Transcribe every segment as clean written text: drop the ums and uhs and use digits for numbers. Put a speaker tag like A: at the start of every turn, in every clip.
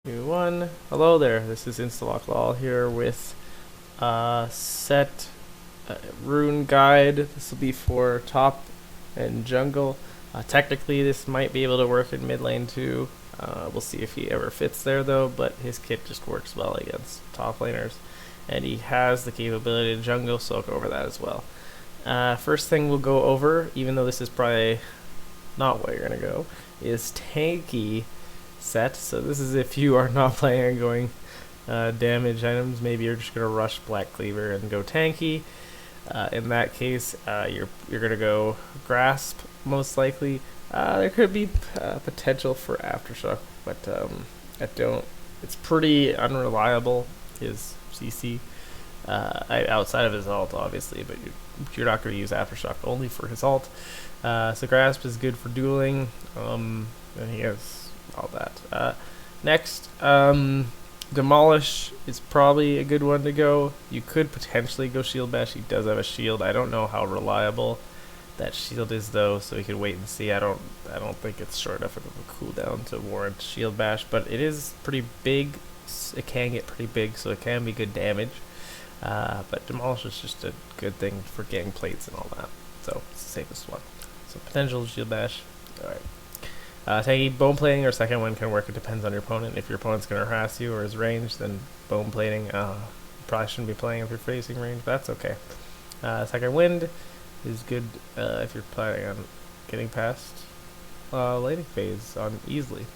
A: New one. Hello there. This is InstaLockLol here with Sett rune guide. This will be for top and jungle. Technically, this might be able to work in mid lane too. We'll see if he ever fits there though. But his kit just works well against top laners, and he has the capability to jungle, so I'll go over that as well. First thing we'll go over, even though this is probably not where you're gonna go, is tanky Sett. So this is if you are not planning on going damage items. Maybe you're just gonna rush Black Cleaver and go tanky. In that case, you're gonna go grasp most likely. There could be potential for aftershock, but I don't. It's pretty unreliable. His CC outside of his ult, obviously, but you're not going to use aftershock only for his ult. So grasp is good for dueling, and he has all that. Next, demolish is probably a good one to go. You could potentially go shield bash. He does have a shield. I don't know how reliable that shield is though, so we could wait and see. I don't think it's short enough of a cooldown to warrant shield bash, but it is pretty big. It can get pretty big, so it can be good damage. But demolish is just a good thing for getting plates and all that. So it's the safest one. So potential shield bash. Alright. Tanky bone plating or second one can work. It depends on your opponent. If your opponent's going to harass you or is ranged, then bone plating. You probably shouldn't be playing if you're facing range, but that's okay. Second wind is good if you're planning on getting past laning phase on easily.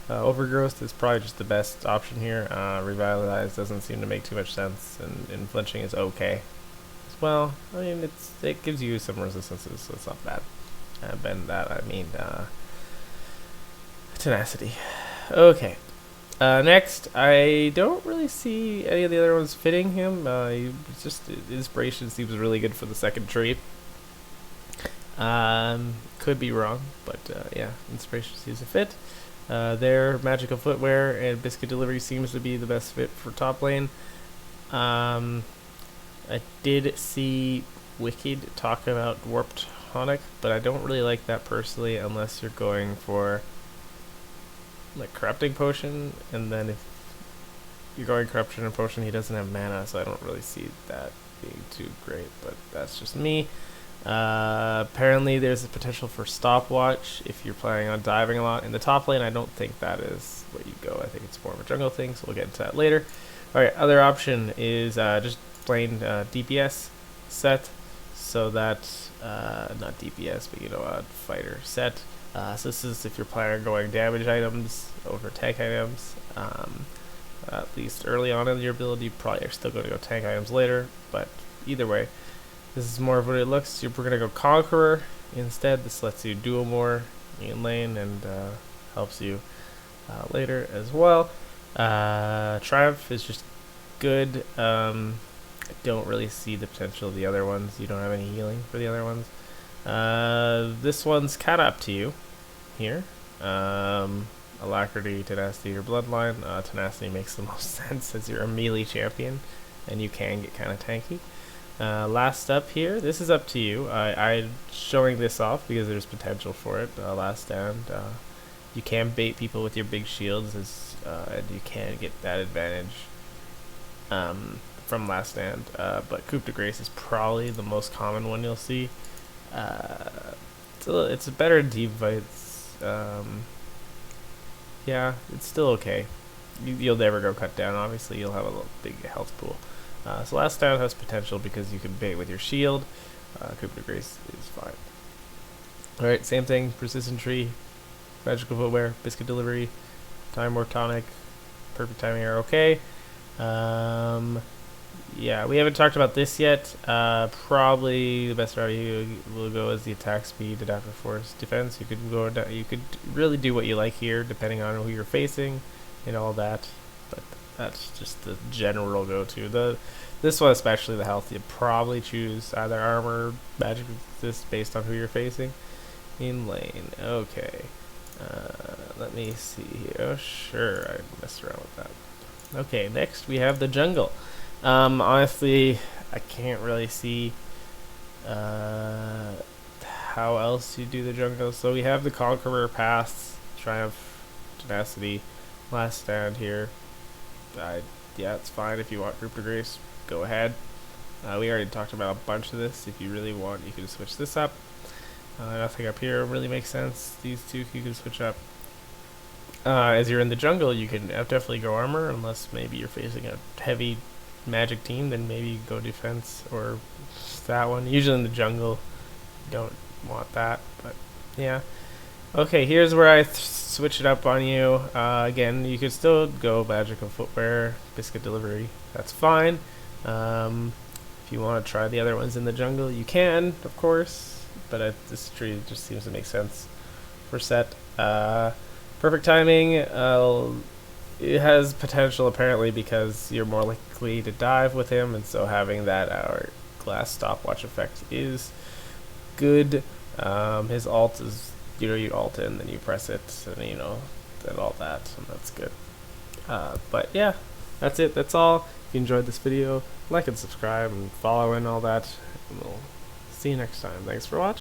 A: Overgrowth is probably just the best option here. Revitalize doesn't seem to make too much sense, and flinching is okay as well. I mean, it gives you some resistances, so it's not bad. Bend that, I mean tenacity. Okay. Next, I don't really see any of the other ones fitting him. Just inspiration seems really good for the second tree. Could be wrong, but yeah, inspiration seems to fit. Their magical footwear and biscuit delivery seems to be the best fit for top lane. I did see Wicked talk about warped tonic, but I don't really like that personally unless you're going for like corrupting potion, and then if you're going corruption and potion, he doesn't have mana, so I don't really see that being too great, but that's just me. Apparently there's a potential for stopwatch if you're planning on diving a lot. In the top lane, I don't think that is what you go. I think it's more of a jungle thing, so we'll get into that later. Alright, other option is just plain DPS Sett, so that, not DPS, but fighter Sett. So this is if you're planning on going damage items over tank items. At least early on in your ability, probably are still going to go tank items later, but either way, this is more of what it looks. We're going to go Conqueror instead. This lets you duel more in lane and helps you later as well. Triumph is just good. I don't really see the potential of the other ones. You don't have any healing for the other ones. This one's kind of up to you here. Alacrity, Tenacity, or Bloodline. Tenacity makes the most sense as you're a melee champion and you can get kind of tanky. Last up here, this is up to you. I'm showing this off because there's potential for it. Last stand, you can bait people with your big shields, and you can get that advantage from last stand. But Coup de Grace is probably the most common one you'll see. It's better in team fights. Yeah, it's still okay. You'll never go cut down. Obviously, you'll have a little big health pool. So last stand has potential because you can bait with your shield. Coup de Grace is fine. Alright, same thing. Persistent Tree, Magical Footwear, Biscuit Delivery, Time Warp Tonic, Perfect Timing are okay. Yeah, we haven't talked about this yet. Probably the best route you will go is the attack speed, adaptive force, defense. You could really do what you like here, depending on who you're facing and all that. But that's just the general go-to. This one, especially the health, you'd probably choose either armor, magic resist based on who you're facing in lane. Okay, let me see here. Oh, sure, I messed around with that. Okay, next we have the jungle. Honestly, I can't really see how else you do the jungle. So we have the Conqueror paths, Triumph, Tenacity, Last stand here. Yeah, it's fine if you want Group to Grace. Go ahead. We already talked about a bunch of this. If you really want, you can switch this up. Nothing up here really makes sense. These two you can switch up. As you're in the jungle, you can definitely go armor, unless maybe you're facing a heavy magic team, then maybe go defense or that one. Usually in the jungle, you don't want that, but yeah. Okay, here's where I switch it up on you. Again, you could still go magical footwear, biscuit delivery. That's fine. If you want to try the other ones in the jungle, you can, of course. But this tree just seems to make sense for Sett. Perfect timing. It has potential apparently because you're more likely to dive with him, and so having that hourglass stopwatch effect is good. His ult is, you ult in, then you press it, and and all that, and that's good. But yeah, that's it. That's all. If you enjoyed this video, like and subscribe and follow and all that, and we'll see you next time. Thanks for watching.